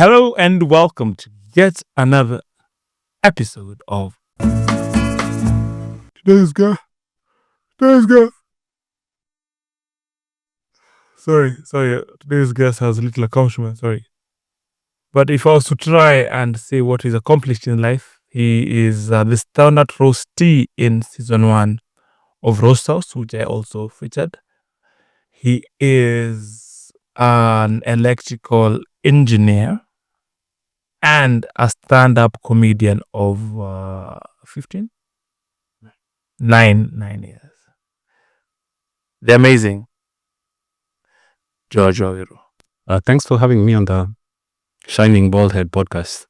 Hello and welcome to yet another episode of Today's Guest. Sorry. Today's guest has a little accomplishment. Sorry. But if I was to try and say what he's accomplished in life, he is the standard roastee in season 1 of Roast House, which I also featured. He is an electrical engineer and a stand-up comedian of 15? 9 years. The amazing George Waweru. Thanks for having me on the Shining Bald Head podcast.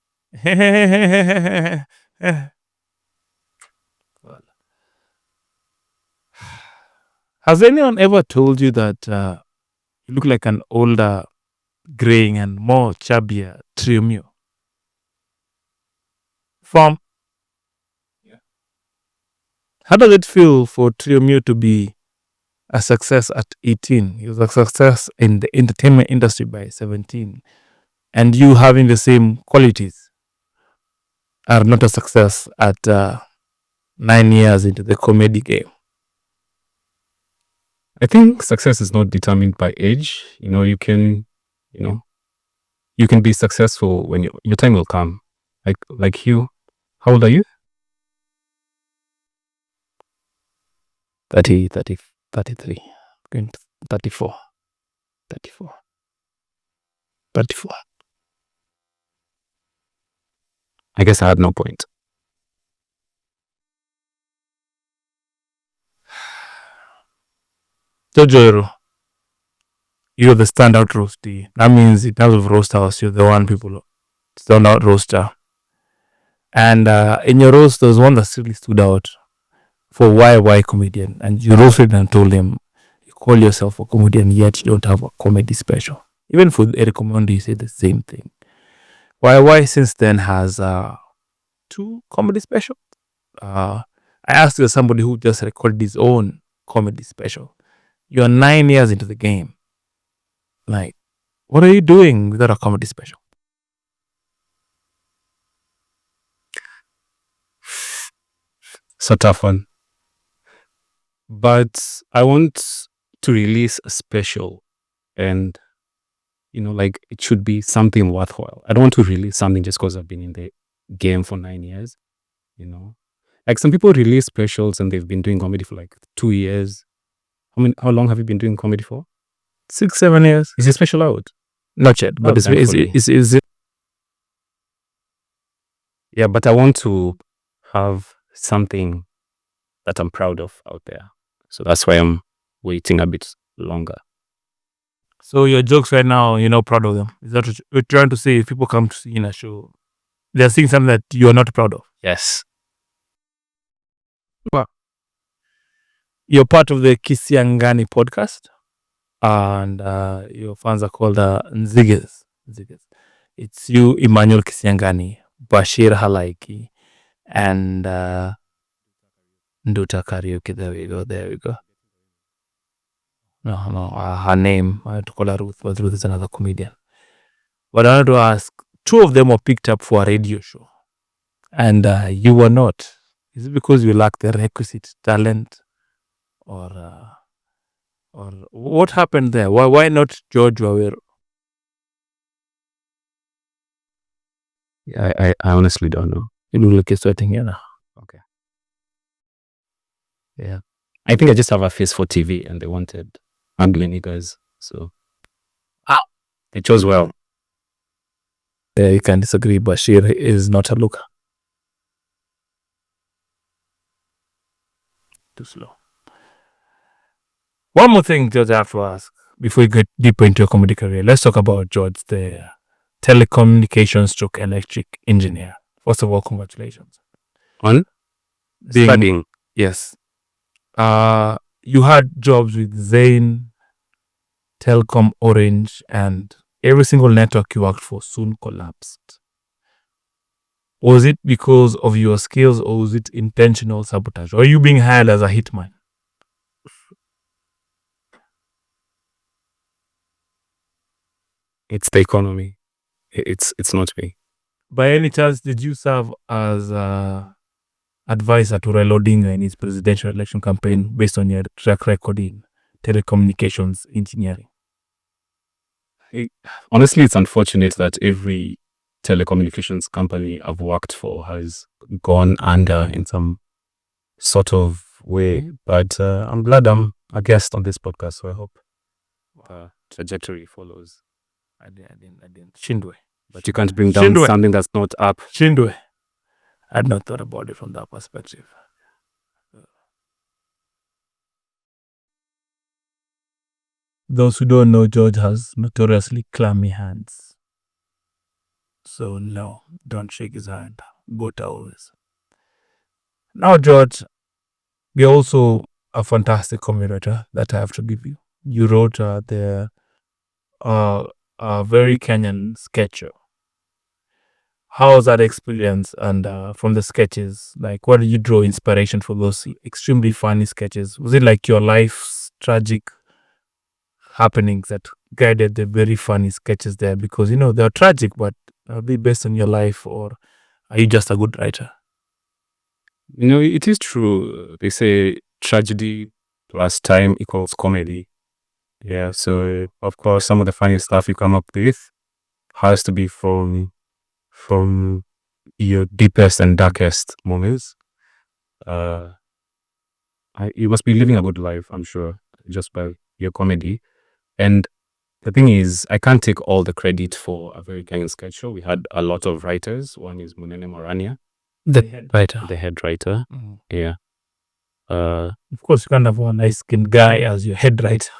Has anyone ever told you that you look like an older, graying and more chubbier Triomio? How does it feel for Triomio to be a success at 18? He was a success in the entertainment industry by 17. And you having the same qualities are not a success at 9 years into the comedy game. I think success is not determined by age. You can be successful when your time will come. Like you. How old are you? 33, going to 34. I guess I had no point. Jojo, you're the standout roastie. That means in terms of roast house, you're the one people standout roaster. And in your roast, there was one that really stood out for why comedian. And you roasted and told him, you call yourself a comedian, yet you don't have a comedy special. Even for Eric Omondi, you say the same thing. Why since then has 2 comedy specials? I asked you as somebody who just recorded his own comedy special. You are 9 years into the game. Like, what are you doing without a comedy special? It's a tough one. But I want to release a special and, it should be something worthwhile. I don't want to release something just because I've been in the game for 9 years, Like some people release specials and they've been doing comedy for like 2 years. How long have you been doing comedy for? 6-7 years. Is your special out? Not yet, but is it? Yeah, but I want to have something that I'm proud of out there. So that's why I'm waiting a bit longer. So your jokes right now, you're not proud of them. Is that what you're trying to say? If people come to see in a show, they're seeing something that you're not proud of. Yes. Wow. You're part of the Kisiangani podcast, and your fans are called Nziges. It's you, Emmanuel Kisiangani, Bashir Halaiki, and Nduta Karaoke. There we go. No, her name, I had to call her Ruth, but Ruth is another comedian. But I wanted to ask, 2 of them were picked up for a radio show, and you were not. Is it because you lack the requisite talent? Or what happened there? Why not George Waweru? Yeah, I honestly don't know. You look like you're sweating here now. Okay. Yeah. I think I just have a face for TV and they wanted ugly niggas. So they chose well. Yeah, you can disagree, but Bashir is not a looker. Too slow. One more thing, George, I have to ask before we get deeper into your comedy career. Let's talk about George, the telecommunications stroke electric engineer. First of all, congratulations on studying. Yes. You had jobs with Zain, Telcom, Orange, and every single network you worked for soon collapsed. Was it because of your skills or was it intentional sabotage? Or are you being hired as a hitman? It's the economy. it's not me. By any chance, did you serve as advisor to Raila Odinga in his presidential election campaign based on your track record in telecommunications engineering? Honestly, it's unfortunate that every telecommunications company I've worked for has gone under in some sort of way. But I'm glad I'm a guest on this podcast, so I hope the trajectory follows. I didn't. Shindwe. But you can't bring down Shindwe. something that's not up. Shindwe. I had not thought about it from that perspective. Those who don't know, George has notoriously clammy hands. So no, don't shake his hand. Go always. Now, George, you're also a fantastic comedy that I have to give you. You wrote a very Kenyan sketch. How was that experience? And from the sketches, like, what did you draw inspiration for those extremely funny sketches? Was it like your life's tragic happenings that guided the very funny sketches there? Because, they're tragic, but are they based on your life, or are you just a good writer? It is true. They say tragedy plus time equals comedy. Yeah, so of course, some of the funny stuff you come up with has to be from your deepest and darkest moments. You must be living a good life, I'm sure, just by your comedy. And the thing is, I can't take all the credit for a very Kenyan sketch show. We had a lot of writers. One is Munene Morania, The head writer. the head writer. Yeah. Of course, you can't have one nice skinned guy as your head writer.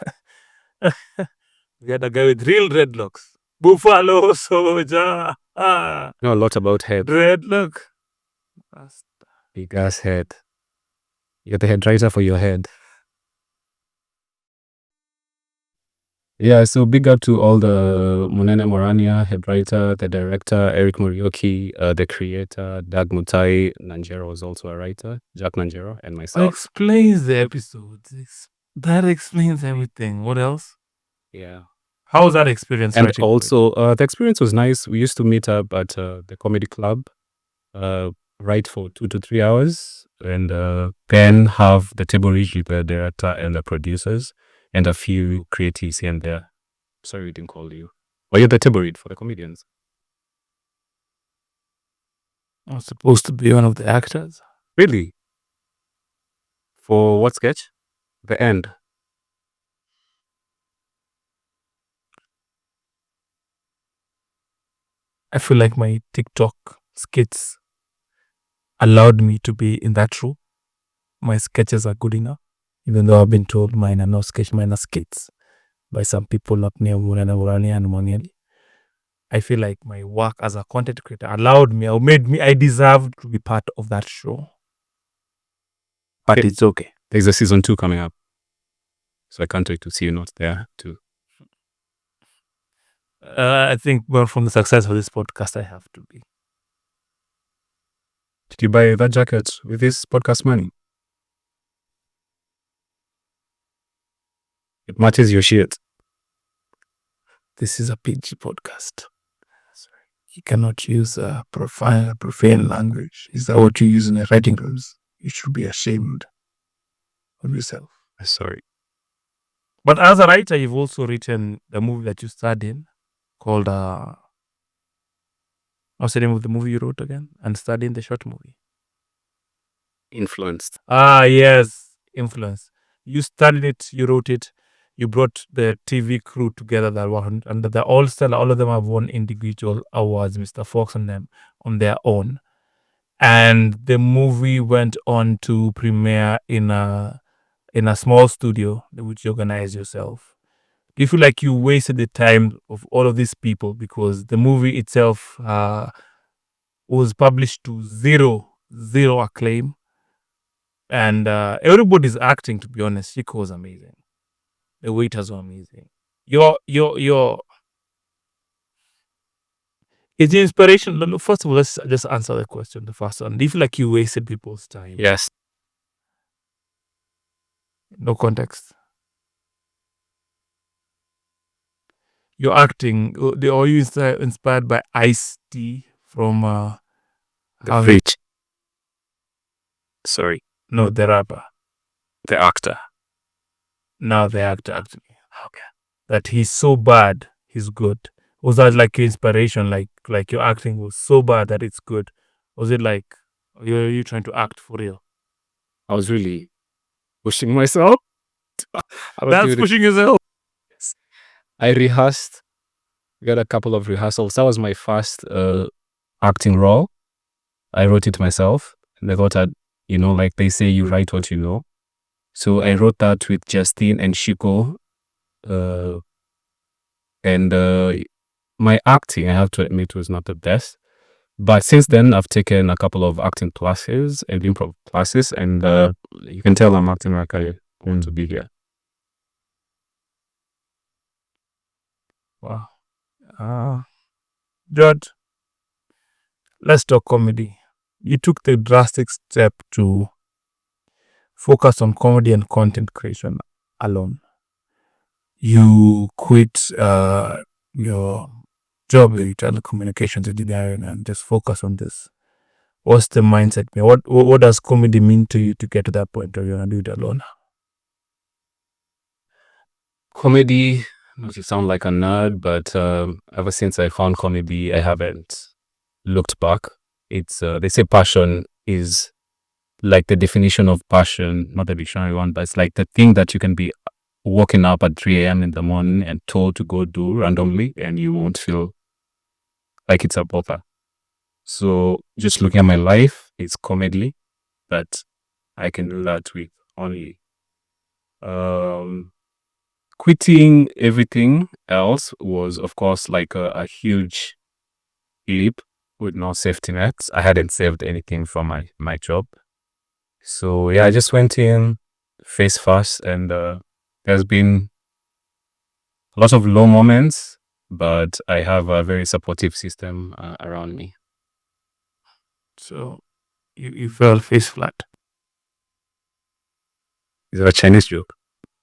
We had a guy with real dreadlocks. Buffalo soldier. Know a lot about head. Dreadlock. Big ass head. You're the head writer for your head. Yeah, so big up to all the Munene Morania, head writer, the director, Eric Murioki, the creator, Doug Mutai. Nanjero was also a writer, Jack Nanjero, and myself. Explains the episodes. That explains everything. What else? Yeah. How was that experience? And also, the experience was nice. We used to meet up at the comedy club, write for 2 to 3 hours, and then have the table read with the director and the producers, and a few creatives here and there. Sorry we didn't call you. Were you the table read for the comedians? I was supposed to be one of the actors. Really? For what sketch? The end. I feel like my TikTok skits allowed me to be in that role. My sketches are good enough, even though I've been told mine are not sketch, mine are skits by some people up near Murani and Monieli. I feel like my work as a content creator allowed me or made me, I deserved to be part of that show. But it's okay. There's a season 2 coming up. So I can't wait to see you not there too. I think, well, from the success of this podcast, I have to be. Did you buy that jacket with this podcast money? It matches your shit. This is a PG podcast. Sorry. You cannot use profane language. Is that what you use in the writing rooms? You should be ashamed of yourself. Sorry. But as a writer, you've also written the movie that you starred in called, what's the name of the movie you wrote again? And starred in the short movie? Influenced. Yes. Influence. You started it, you wrote it, you brought the TV crew together that were under the all-star. All of them have won individual awards, Mr. Fox and them, on their own. And the movie went on to premiere in a small studio which you organize yourself. Do you feel like you wasted the time of all of these people because the movie itself was published to zero acclaim? And everybody's acting, to be honest. Chico was amazing. The waiters were amazing. Your is the inspiration. First of all, let's just answer the question. The first one. Do you feel like you wasted people's time? Yes. No context. your acting, or you inspired by Ice-T from The how Fridge. Sorry, no, the rapper. the actor. Now the actor actually. Okay. That he's so bad, he's good. Was that like your inspiration? Like your acting was so bad that it's good? Was it like you trying to act for real? I was really pushing myself. That's pushing yourself. I rehearsed. Got a couple of rehearsals. That was my first acting role. I wrote it myself. And I got that, like they say, you write what you know. So I wrote that with Justine and Shiko. And my acting, I have to admit, was not the best. But since then, I've taken a couple of acting classes and improv classes. And you can tell I'm acting like I want to be here. Wow. George, let's talk comedy. You took the drastic step to focus on comedy and content creation alone. You quit your job, your telecommunications engineering, and just focus on this. What's the mindset? What does comedy mean to you to get to that point where you're gonna do it alone? Comedy, not to sound like a nerd, but ever since I found comedy, I haven't looked back. It's they say passion is like the definition of passion, not the dictionary one, but it's like the thing that you can be waking up at 3 a.m. in the morning and told to go do randomly, and you won't feel like it's a bother. So just looking at my life, it's comedy that I can do that with only. Quitting everything else was, of course, like a huge leap with no safety nets. I hadn't saved anything from my job. So yeah, I just went in face first, and there's been a lot of low moments, but I have a very supportive system around me. So you fell face flat. Is that a Chinese joke?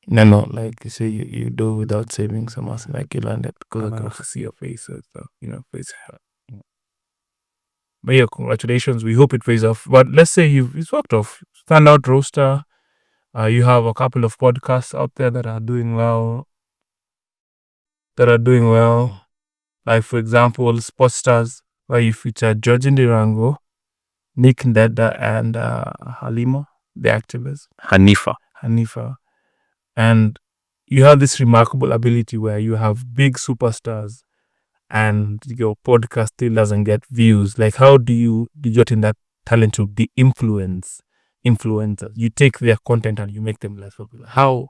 No, like you say, you do without saving some asking, like you landed because I can also see your face, so face. But yeah, congratulations. We hope it pays off. But let's say you've sort of standout roaster. You have a couple of podcasts out there that are doing well. Like for example, Sports Stars, where you feature George Ndirango, Nick Ndeda, and Halima, the activist. Hanifa. And you have this remarkable ability where you have big superstars and your podcast still doesn't get views. Like, how do you get in that talent to be influencers? You take their content and you make them less popular. How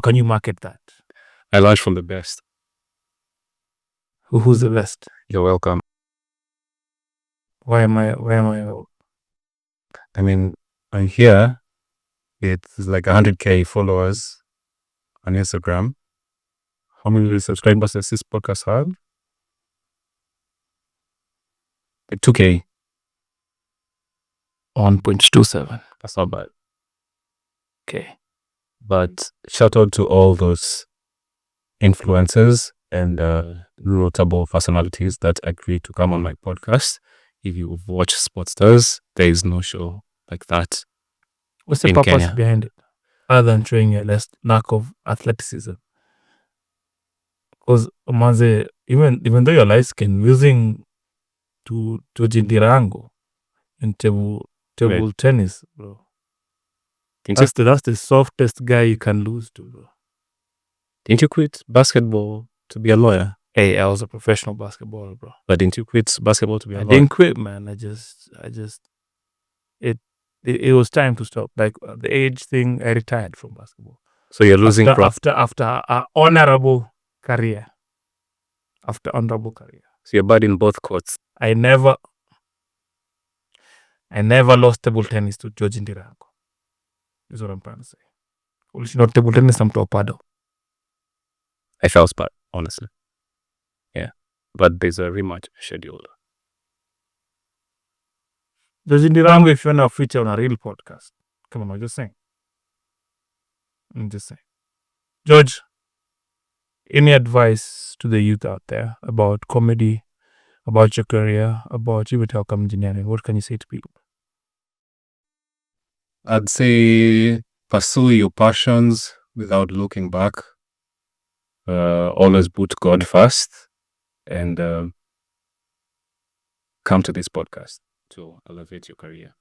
can you market that? I learned from the best. Who's the best? You're welcome. Why am I? I mean, I'm here. It's like 100K followers on Instagram. How many subscribers does this podcast have? 2K. 1.27. That's not bad. Okay. But shout out to all those influencers and notable personalities that agreed to come on my podcast. If you watch Sports Stars, there is no show like that. What's the in purpose Kenya. behind it, other than showing a less lack of athleticism? Because Maze, even though you're light skinned, losing to Jindirango in table tennis, bro. That's the softest guy you can lose to, bro. Didn't you quit basketball to be a lawyer? Hey, I was a professional basketballer, bro. But didn't you quit basketball to be a lawyer? I didn't quit, man. It was time to stop. Like the age thing, I retired from basketball. So you're losing after an honorable career. So you're bad in both courts. I never lost table tennis to George Ndirango. Is what I'm trying to say. Not table tennis, I'm to paddle. I felt bad, honestly. Yeah. But there's a rematch scheduled. George Ndirango, if you want to feature on a real podcast. Come on, I'm just saying. George, Any advice to the youth out there about comedy, about your career, about even telecom engineering? What can you say to people? I'd say pursue your passions without looking back. Always put God first, and come to this podcast to elevate your career.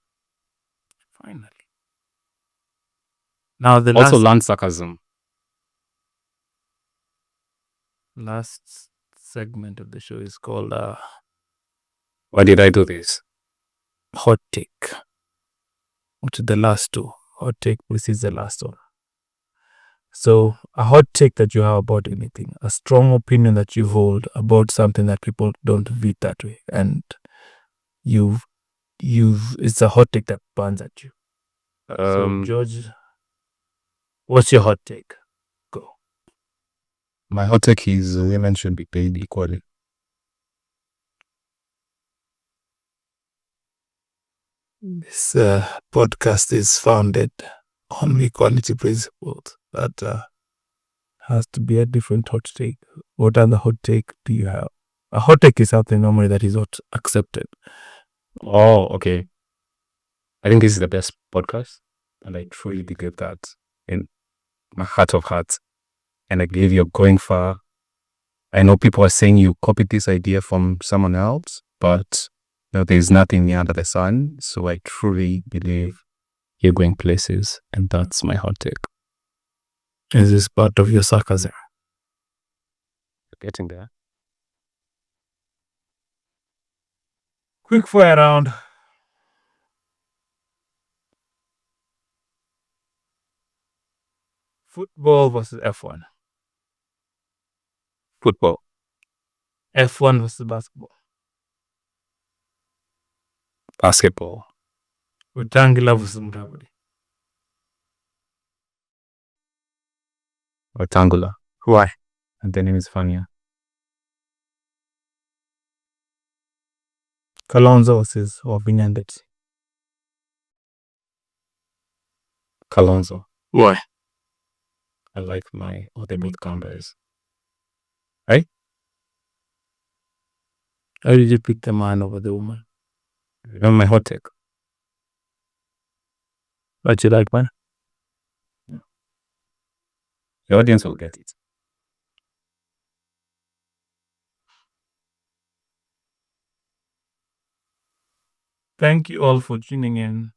Finally. Now the Also learn sarcasm. last segment of the show is called Why did I do this? hot take. Which is the last two. Hot take precedes the last one. So a hot take that you have about anything, a strong opinion that you hold about something that people don't view that way, and you've it's a hot take that burns at you. So George, what's your hot take? Go. My hot take is women should be paid equally. This podcast is founded on equality principles. That has to be a different hot take. What other hot take do you have? A hot take is something normally that is not accepted. Oh, okay. I think this is the best podcast, and I truly believe that in my heart of hearts. And I believe you're going far. I know people are saying you copied this idea from someone else, but there's nothing new under the sun. So I truly believe you're going places, and that's my hot take. Is this part of your sarcasm? You're getting there. Quick fire round. Football versus F1. Football. F1 versus basketball. Basketball. Wetangula versus Mutavudi. Rectangular. Why? And the name is funnier. Kalonzo versus Wavinyandeti. Kalonzo. Why? I like my other both combos. Right? How did you pick the man over the woman? Remember my hot take? But you like man? The audience will get it. Thank you all for tuning in.